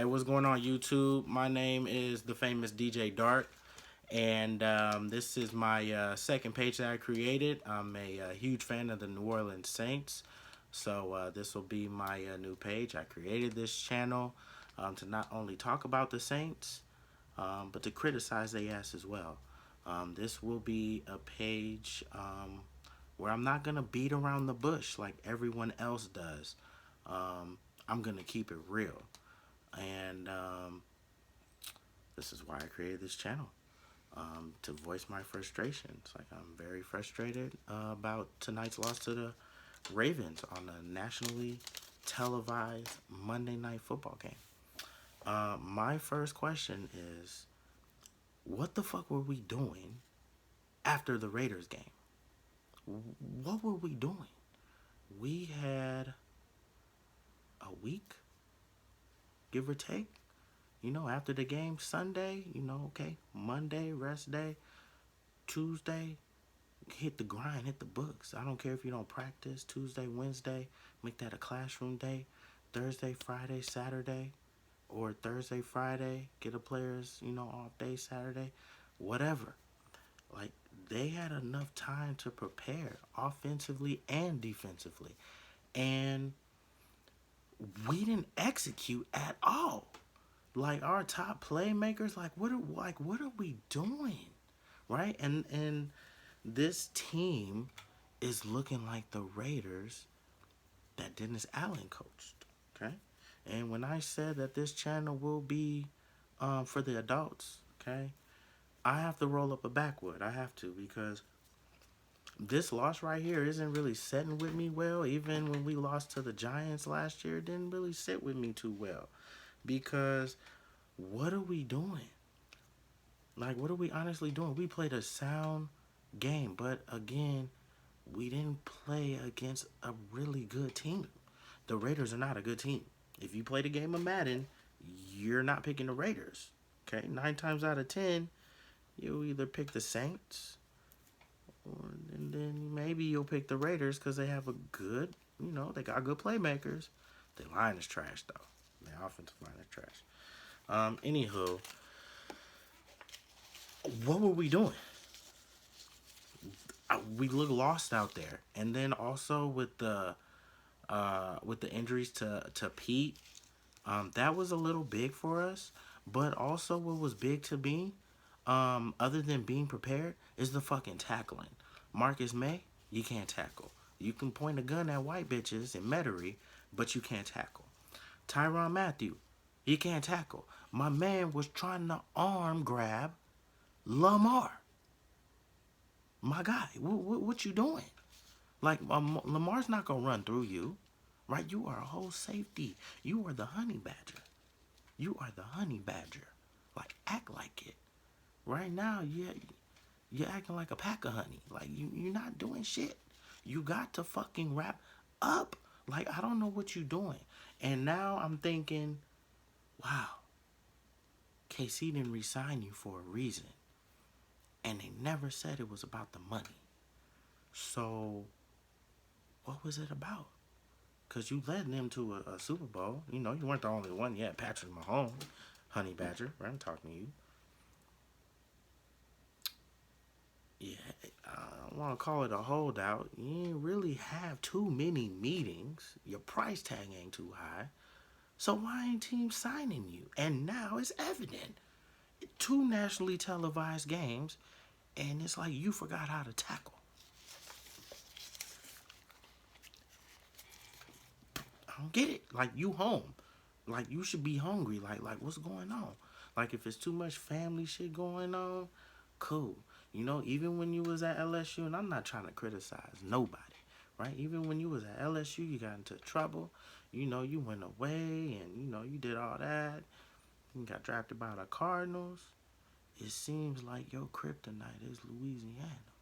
Hey, what's going on YouTube? My name is the famous DJ Dark, and this is my second page that I created. I'm a huge fan of the New Orleans Saints, so this will be my new page. I created this channel to not only talk about the Saints, but to criticize their ass as well. This will be a page where I'm not gonna beat around the bush like everyone else does. I'm gonna keep it real. And this is why I created this channel, to voice my frustrations. Like, I'm very frustrated about tonight's loss to the Ravens on a nationally televised Monday Night Football game. My first question is, what the fuck were we doing after the Raiders game? What were we doing? We had a week, give or take, after the game, Sunday, okay, Monday, rest day, Tuesday, hit the grind, hit the books. I don't care if you don't practice. Tuesday, Wednesday, make that a classroom day. Thursday, Friday, Saturday, or Thursday, Friday, get a player's, off day, Saturday, whatever. Like, they had enough time to prepare offensively and defensively. And we didn't execute at all. Like, our top playmakers, what are we doing? Right? And this team is looking like the Raiders that Dennis Allen coached. Okay? And when I said that this channel will be for the adults, okay, I have to roll up a backwood. I have to, because this loss right here isn't really setting with me well. Even when we lost to the Giants last year, it didn't really sit with me too well. Because what are we doing? Like, what are we honestly doing? We played a sound game, but again, we didn't play against a really good team. The Raiders are not a good team. If you played a game of Madden, you're not picking the Raiders. Okay, 9 times out of 10, you'll either pick the Saints, or and then maybe you'll pick the Raiders because they have a good, they got good playmakers. The line is trash though. The offensive line is trash. Anywho, what were we doing? We look lost out there, and then also with the injuries to Pete, that was a little big for us. But also, what was big to me, other than being prepared, is the fucking tackling. Marcus May, you can't tackle. You can point a gun at white bitches in Metairie, but you can't tackle. Tyrann Mathieu, you can't tackle. My man was trying to arm grab Lamar. My guy, what you doing? Like, Lamar's not going to run through you, right? You are a whole safety. You are the honey badger. You are the honey badger. Like, act like it. Right now, you're acting like a pack of honey. Like, you're not doing shit. You got to fucking wrap up. Like, I don't know what you're doing. And now I'm thinking, wow, KC didn't resign you for a reason. And they never said it was about the money. So, what was it about? Because you led them to a Super Bowl. You weren't the only one. You had Patrick Mahomes, Honey Badger. Right? I'm talking to you. Yeah, I don't want to call it a holdout. You didn't really have too many meetings. Your price tag ain't too high. So why ain't teams signing you? And now it's evident. 2 nationally televised games, and it's like you forgot how to tackle. I don't get it. Like, you home. Like, you should be hungry. Like what's going on? Like, if it's too much family shit going on, cool. Even when you was at LSU, and I'm not trying to criticize nobody, right? Even when you was at LSU, you got into trouble. You went away, and, you did all that. You got drafted by the Cardinals. It seems like your kryptonite is Louisiana,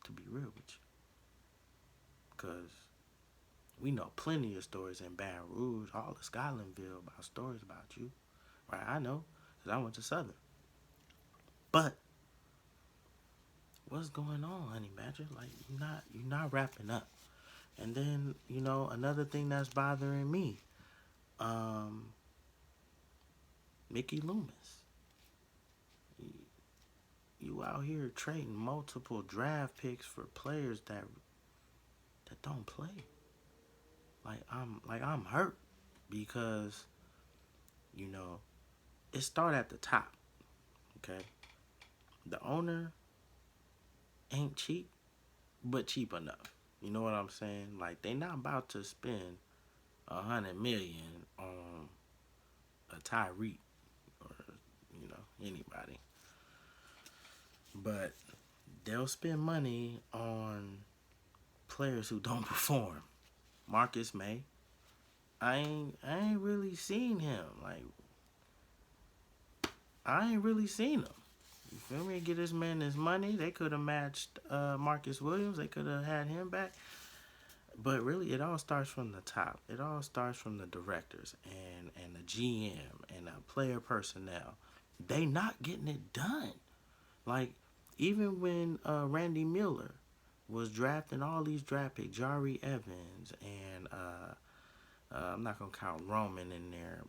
to be real with you. Because we know plenty of stories in Baton Rouge, all of Scotlandville, about stories about you. Right? I know, because I went to Southern. But what's going on, Honey Badger? Like, you're not wrapping up. And then, another thing that's bothering me, Mickey Loomis. You out here trading multiple draft picks for players that don't play. I'm hurt because you know it start at the top. Okay, the owner ain't cheap, but cheap enough. You know what I'm saying? Like they not about to spend 100 million on a Tyreek or anybody, but they'll spend money on players who don't perform. Marcus May, I ain't really seen him. Like I ain't really seen him. You feel me? Get this man his money. They could have matched Marcus Williams. They could have had him back. But really, it all starts from the top. It all starts from the directors and the GM and the player personnel. They not getting it done. Like, even when Randy Miller was drafting all these draft picks, Jari Evans, and I'm not going to count Roman in there.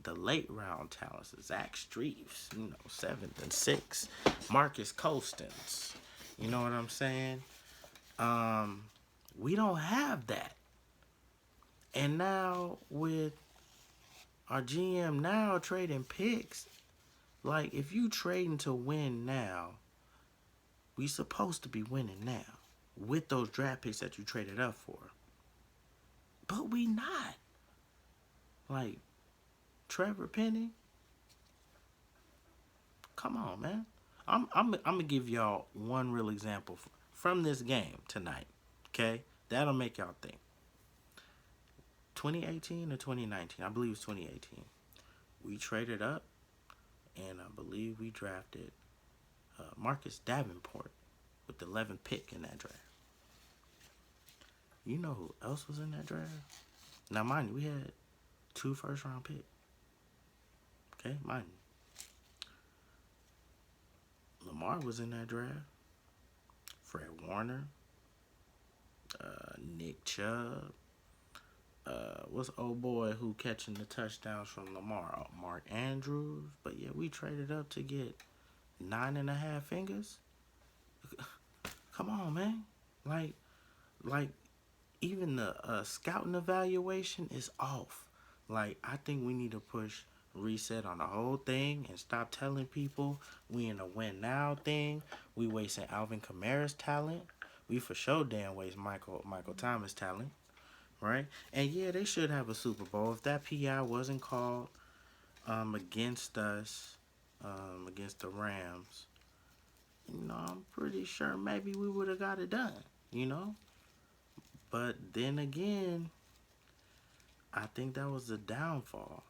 The late round talents, Zach Streets, 7th and 6th, Marcus Costins. You know what I'm saying? We don't have that. And now with our GM now trading picks, like if you trading to win now, we supposed to be winning now with those draft picks that you traded up for. But we not. Like Trevor Penny, come on, man. I'm gonna give y'all one real example from this game tonight. Okay, that'll make y'all think. 2018 or 2019, I believe it's 2018. We traded up, and I believe we drafted Marcus Davenport with the 11th pick in that draft. You know who else was in that draft? Now, mind you, we had 2 first-round picks. Okay, mind you. Lamar was in that draft. Fred Warner, Nick Chubb. What's old boy who catching the touchdowns from Lamar? Mark Andrews. But yeah, we traded up to get 9.5 fingers. Come on, man. Like even the scouting evaluation is off. Like I think we need to push reset on the whole thing and stop telling people we in a win now thing. We wasting Alvin Kamara's talent. We for sure damn waste Michael Thomas talent. Right? And yeah, they should have a Super Bowl. If that PI wasn't called against us, against the Rams, I'm pretty sure maybe we would have got it done, But then again, I think that was the downfall.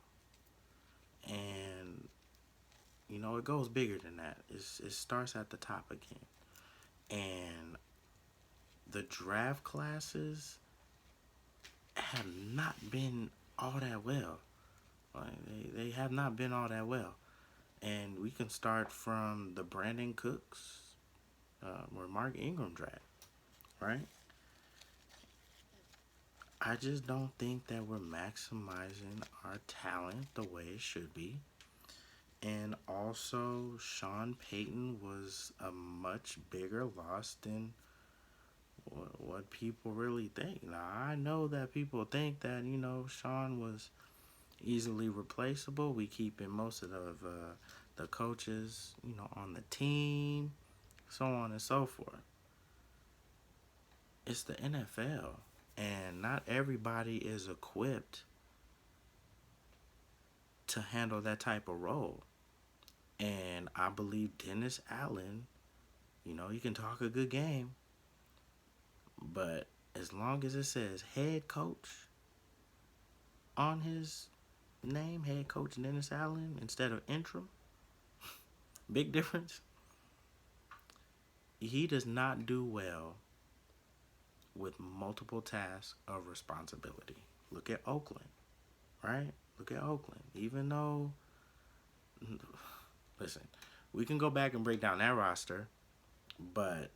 And, it goes bigger than that. It starts at the top again. And the draft classes have not been all that well. Like they have not been all that well. And we can start from the Brandon Cooks or Mark Ingram draft, right? I just don't think that we're maximizing our talent the way it should be. And also, Sean Payton was a much bigger loss than what people really think. Now, I know that people think that, Sean was easily replaceable. We keeping most of the coaches, on the team, so on and so forth. It's the NFL, and not everybody is equipped to handle that type of role. And I believe Dennis Allen, he can talk a good game, but as long as it says head coach on his name, head coach Dennis Allen, instead of interim, big difference. He does not do well with multiple tasks of responsibility. Look at Oakland, right? Look at Oakland. Even though, listen, we can go back and break down that roster, but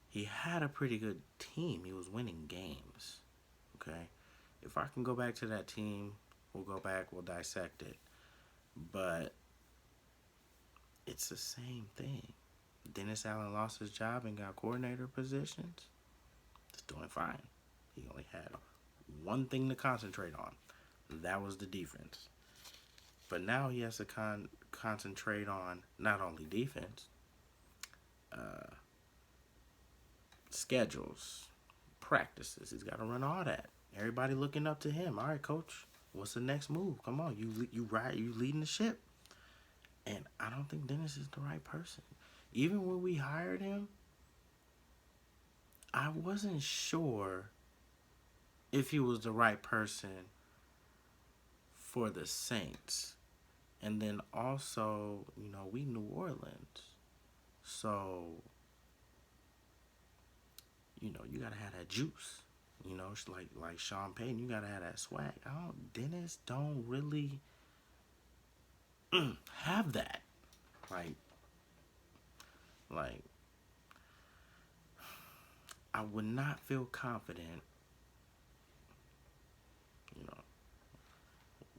he had a pretty good team. He was winning games, okay? If I can go back to that team We'll go back, we'll dissect it. But it's the same thing. Dennis Allen lost his job and got coordinator positions. He's doing fine. He only had one thing to concentrate on. That was the defense. But now he has to concentrate on not only defense, uh, schedules, practices. He's got to run all that. Everybody looking up to him. All right, coach, what's the next move? Come on, you leading the ship. And I don't think Dennis is the right person. Even when we hired him, I wasn't sure if he was the right person for the Saints. And then also, we New Orleans. So, you gotta have that juice. It's like Sean Payton, you gotta have that swag. Dennis don't really have that. Like I would not feel confident,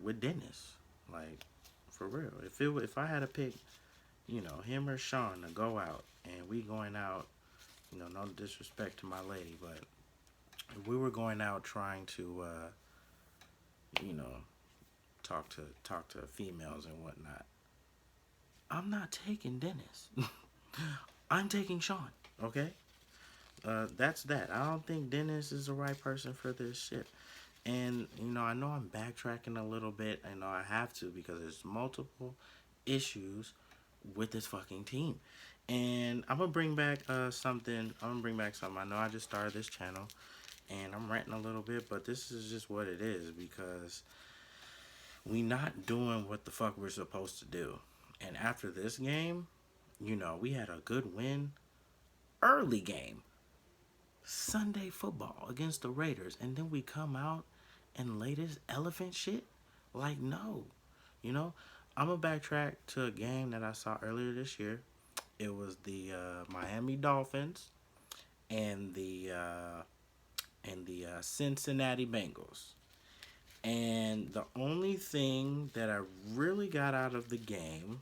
with Dennis. Like, for real. If I had to pick, him or Sean to go out, and we going out, no disrespect to my lady, but if we were going out trying to, talk to females and whatnot, I'm not taking Dennis. I'm taking Sean. Okay, that's that. I don't think Dennis is the right person for this shit. And, I know I'm backtracking a little bit. I know I have to because there's multiple issues with this fucking team. And I'm going to bring back something. I know I just started this channel and I'm ranting a little bit, but this is just what it is because we not doing what the fuck we're supposed to do. And after this game, we had a good win. Early game. Sunday football against the Raiders. And then we come out and lay this elephant shit? Like, no. I'm going to backtrack to a game that I saw earlier this year. It was the Miami Dolphins and the Cincinnati Bengals. And the only thing that I really got out of the game,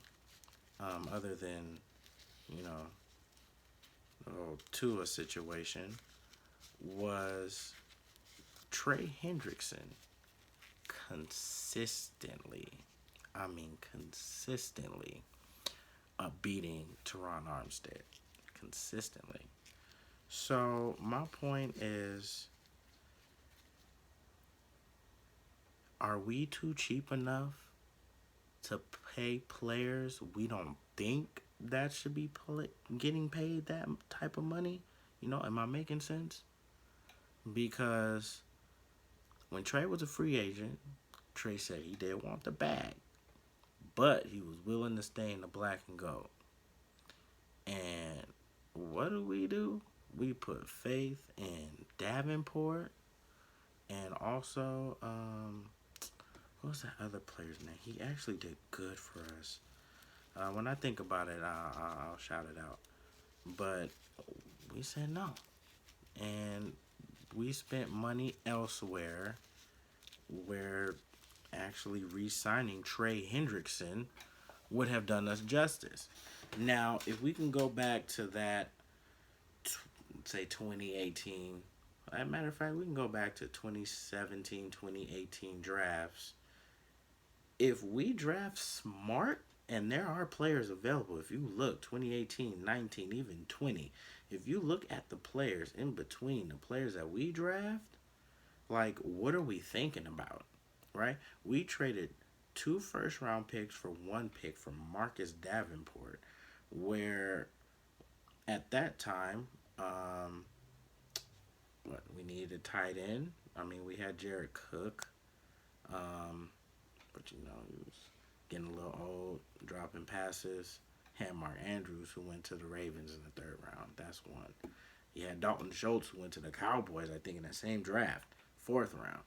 other than, Tua situation, was Trey Hendrickson consistently beating Teron Armstead. Consistently. So, my point is, are we too cheap enough to pay players we don't think that should be getting paid that type of money? Am I making sense? Because when Trey was a free agent, Trey said he did want the bag, but he was willing to stay in the black and gold. And what do? We put faith in Davenport and also, what was that other player's name? He actually did good for us. When I think about it, I'll shout it out. But we said no. And we spent money elsewhere where actually re-signing Trey Hendrickson would have done us justice. Now, if we can go back to that, say 2018, as a matter of fact, we can go back to 2017, 2018 drafts. If we draft smart, and there are players available, if you look, 2018, 19, even 20, if you look at the players in between, the players that we draft, like, what are we thinking about, right? We traded 2 first-round picks for 1 pick for Marcus Davenport, where at that time, we needed a tight end. We had Jared Cook, but he was getting a little old, dropping passes. Had Mark Andrews, who went to the Ravens in the 3rd round. That's one. You had Dalton Schultz, who went to the Cowboys, I think, in that same draft, 4th round.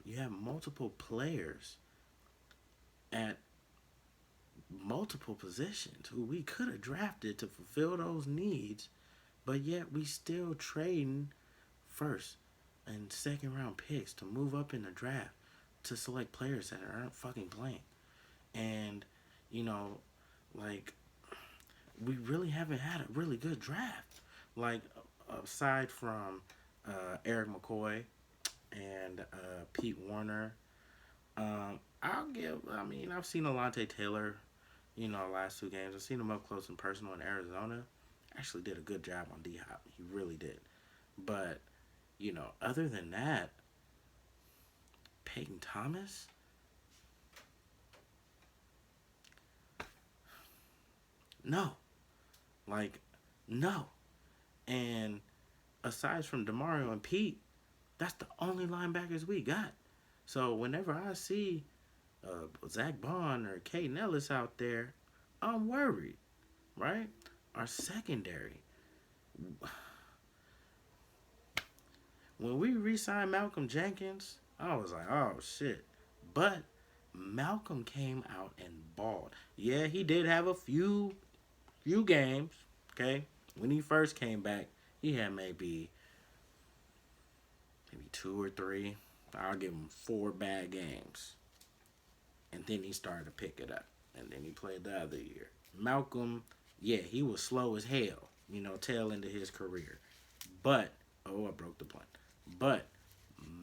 You have multiple players at multiple positions who we could have drafted to fulfill those needs, but yet we still trading 1st and 2nd round picks to move up in the draft to select players that aren't fucking playing. And, you know, like, we really haven't had a really good draft. Like, aside from Eric McCoy and Pete Warner, I mean, I've seen Alontae Taylor, last two games. I've seen him up close and personal in Arizona. Actually did a good job on D Hop. He really did. But, other than that, Peyton Thomas? No. Like, no. And aside from DeMario and Pete, that's the only linebackers we got. So whenever I see Zach Bond or Kay Nellis out there, I'm worried, right? Our secondary. When we re-signed Malcolm Jenkins, I was like, oh shit. But Malcolm came out and balled. Yeah, he did have a few games, okay? When he first came back, he had maybe two or three. I'll give him 4 bad games. And then he started to pick it up. And then he played the other year. Malcolm, yeah, he was slow as hell, tail into his career. But, I broke the point. But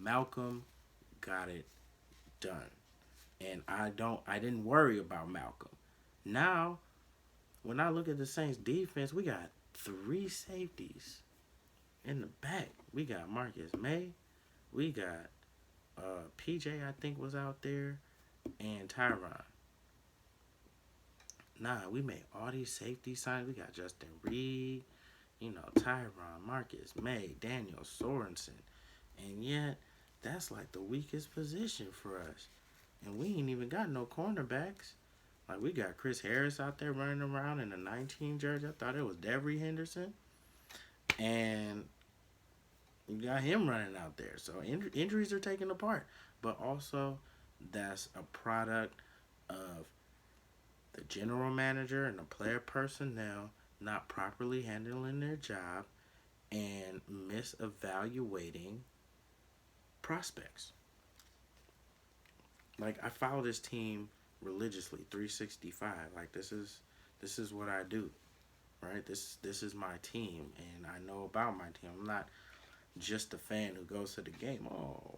Malcolm got it done. And I didn't worry about Malcolm. Now, when I look at the Saints defense, we got 3 safeties in the back. We got Marcus May. We got PJ, I think, was out there. And Tyron. Nah, we made all these safety signs. We got Justin Reed, Tyron, Marcus May, Daniel Sorensen. And yet, that's like the weakest position for us. And we ain't even got no cornerbacks. Like, we got Chris Harris out there running around in a 19 jersey. I thought it was Devery Henderson. And you got him running out there. So injuries are taken apart. But also, that's a product of the general manager and the player personnel not properly handling their job and misevaluating prospects. Like, I follow this team religiously, 365. Like, this is what I do, right? This is my team, and I know about my team. I'm not just a fan who goes to the game. Oh,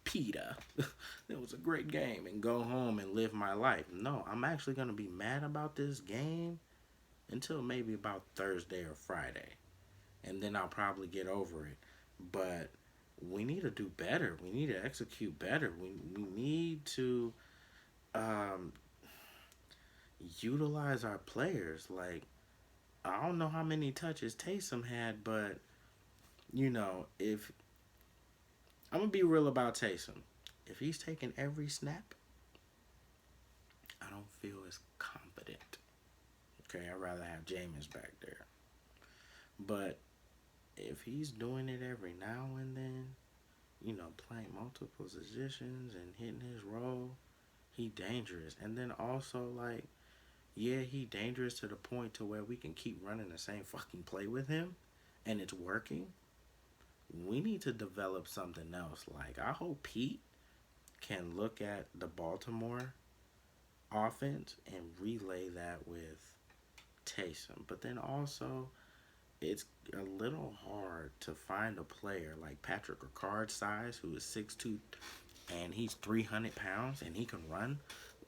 Peter, it was a great game, and go home and live my life. No, I'm actually going to be mad about this game until maybe about Thursday or Friday, and then I'll probably get over it. But we need to do better. We need to execute better. We need to utilize our players. Like, I don't know how many touches Taysom had, but if I'm gonna be real about Taysom, if he's taking every snap, I don't feel as confident. Okay, I'd rather have Jameis back there. But if he's doing it every now and then, playing multiple positions and hitting his role, he dangerous. And then also, like, yeah, he dangerous to the point to where we can keep running the same fucking play with him and it's working. We need to develop something else. Like, I hope Pete can look at the Baltimore offense and relay that with Taysom. But then also, it's a little hard to find a player like Patrick Ricard's size, who is 6'2", and he's 300 pounds, and he can run.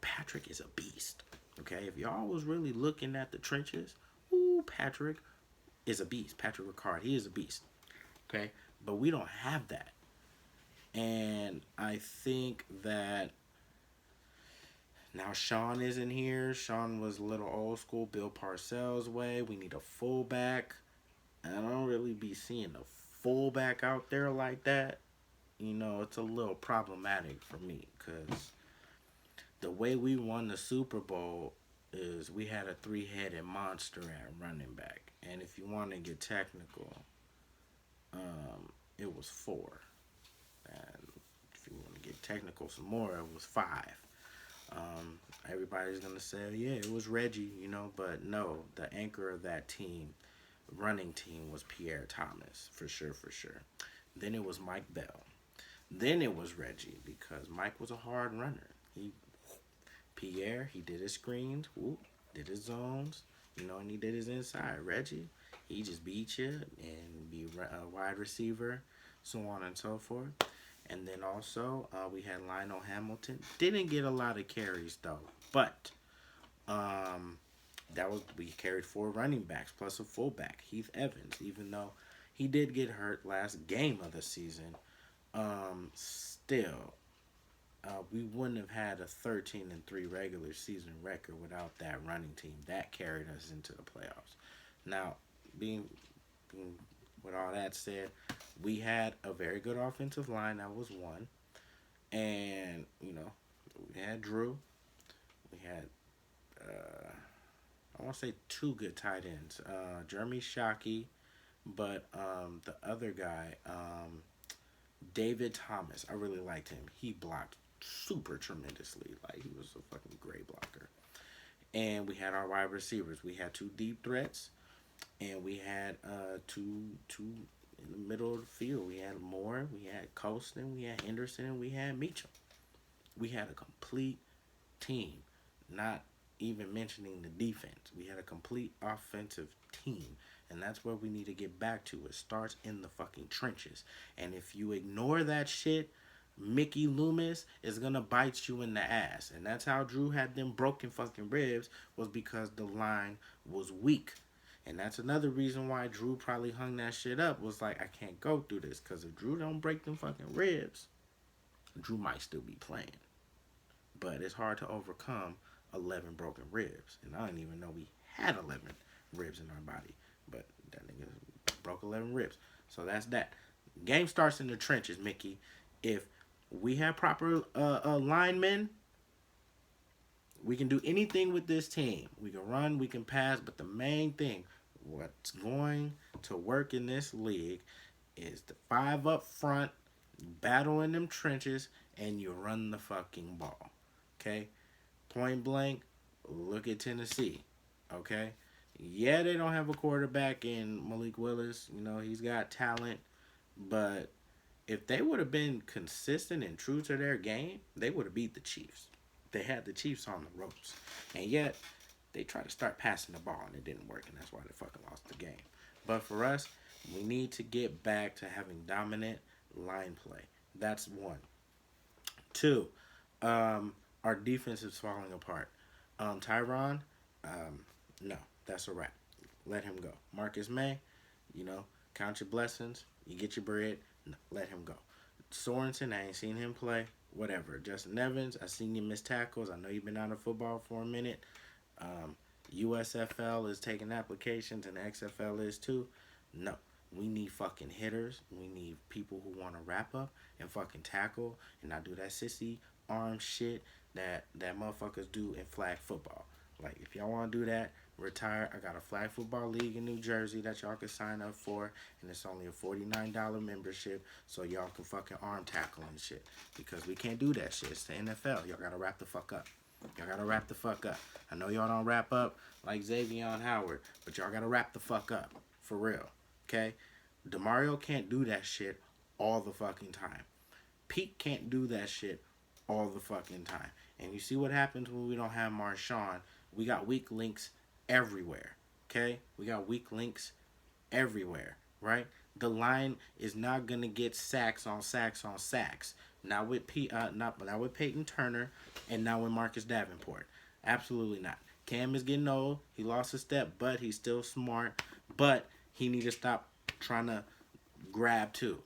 Patrick is a beast, okay? If y'all was really looking at the trenches, Patrick is a beast. Patrick Ricard, he is a beast, okay? But we don't have that. And I think that now Sean isn't here. Sean was a little old school, Bill Parcells way. We need a fullback. And I don't really be seeing a fullback out there like that. It's a little problematic for me because the way we won the Super Bowl is we had a 3-headed monster at running back. And if you want to get technical, it was 4. And if you want to get technical some more, it was 5. Everybody's going to say, yeah, it was Reggie, but no, the anchor of that team, running team, was Pierre Thomas, for sure. Then it was Mike Bell. Then it was Reggie because Mike was a hard runner. Pierre, he did his screens, whoop, did his zones, and he did his inside. Reggie, he just beat you and be a wide receiver, so on and so forth. And then also we had Lionel Hamilton. Didn't get a lot of carries though, but um, that was we carried four running backs plus a fullback, Heath Evans. Even though he did get hurt last game of the season, still we wouldn't have had a 13-3 regular season record without that running team. That carried us into the playoffs. Now, being with all that said, we had a very good offensive line. That was one, and we had Drew. We had I want to say two good tight ends. Jeremy Shockey, but the other guy, David Thomas. I really liked him. He blocked super tremendously. Like he was a fucking great blocker. And we had our wide receivers. We had two deep threats, and we had two in the middle of the field. We had Moore, we had Colston, we had Henderson, and we had Meacham. We had a complete team, not even mentioning the defense. We had a complete offensive team, and that's where we need to get back to. It starts in the fucking trenches. And if you ignore that shit, Mickey Loomis is gonna bite you in the ass. And that's how Drew had them broken fucking ribs, was because the line was weak. And that's another reason why Drew probably hung that shit up, was like, I can't go through this, because if Drew don't break them fucking ribs, Drew might still be playing. But it's hard to overcome 11 broken ribs. And I didn't even know we had 11 ribs in our body. But that nigga broke 11 ribs. So that's that. Game starts in the trenches, Mickey. If we have proper linemen, we can do anything with this team. We can run, we can pass, but the main thing, what's going to work in this league, is the five up front, battle in them trenches, and you run the fucking ball. Okay? Point blank, look at Tennessee. Okay? Yeah, they don't have a quarterback in Malik Willis. He's got talent, but if they would have been consistent and true to their game, they would have beat the Chiefs. They had the Chiefs on the ropes. And yet, they tried to start passing the ball, and it didn't work, and that's why they fucking lost the game. But for us, we need to get back to having dominant line play. That's one. Two, our defense is falling apart. Tyron, no, that's a wrap. Let him go. Marcus May, count your blessings. You get your bread. No, let him go. Sorensen, I ain't seen him play. Whatever. Justin Evans, I seen you miss tackles. I know you've been out of football for a minute. USFL is taking applications, and the XFL is too. No. We need fucking hitters. We need people who want to wrap up and fucking tackle and not do that sissy arm shit that motherfuckers do in flag football. Like, if y'all want to do that, retire. I got a flag football league in New Jersey that y'all can sign up for, and it's only a $49 membership, so y'all can fucking arm tackle and shit. Because we can't do that shit. It's the NFL. Y'all gotta wrap the fuck up. Y'all gotta wrap the fuck up. I know y'all don't wrap up like Xavier Howard, but y'all gotta wrap the fuck up. For real. Okay? DeMario can't do that shit all the fucking time. Pete can't do that shit all the fucking time. And you see what happens when we don't have Marshawn. We got weak links everywhere. Okay? We got weak links everywhere. Right? The line is not gonna get sacks on sacks on sacks. Not with not with Peyton Turner, and not with Marcus Davenport. Absolutely not. Cam is getting old. He lost a step, but he's still smart. But he need to stop trying to grab too.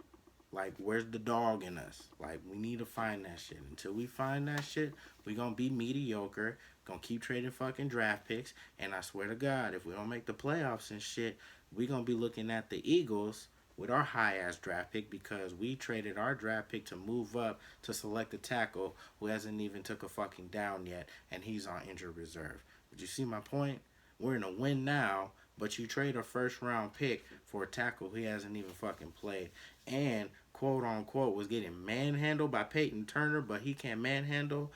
Like, where's the dog in us? Like, we need to find that shit. Until we find that shit, we gonna be mediocre. Gonna keep trading fucking draft picks. And I swear to God, if we don't make the playoffs and shit, we gonna be looking at the Eagles with our high-ass draft pick, because we traded our draft pick to move up to select a tackle who hasn't even took a fucking down yet, and he's on injured reserve. But you see my point? We're in a win now, but you trade a first-round pick for a tackle who hasn't even fucking played, and quote-unquote was getting manhandled by Peyton Turner, but he can't manhandle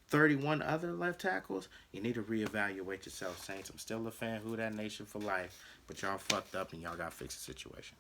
31 other left tackles. You need to reevaluate yourself, Saints. I'm still a fan. Who that nation for life. But y'all fucked up, and y'all got to fix the situation.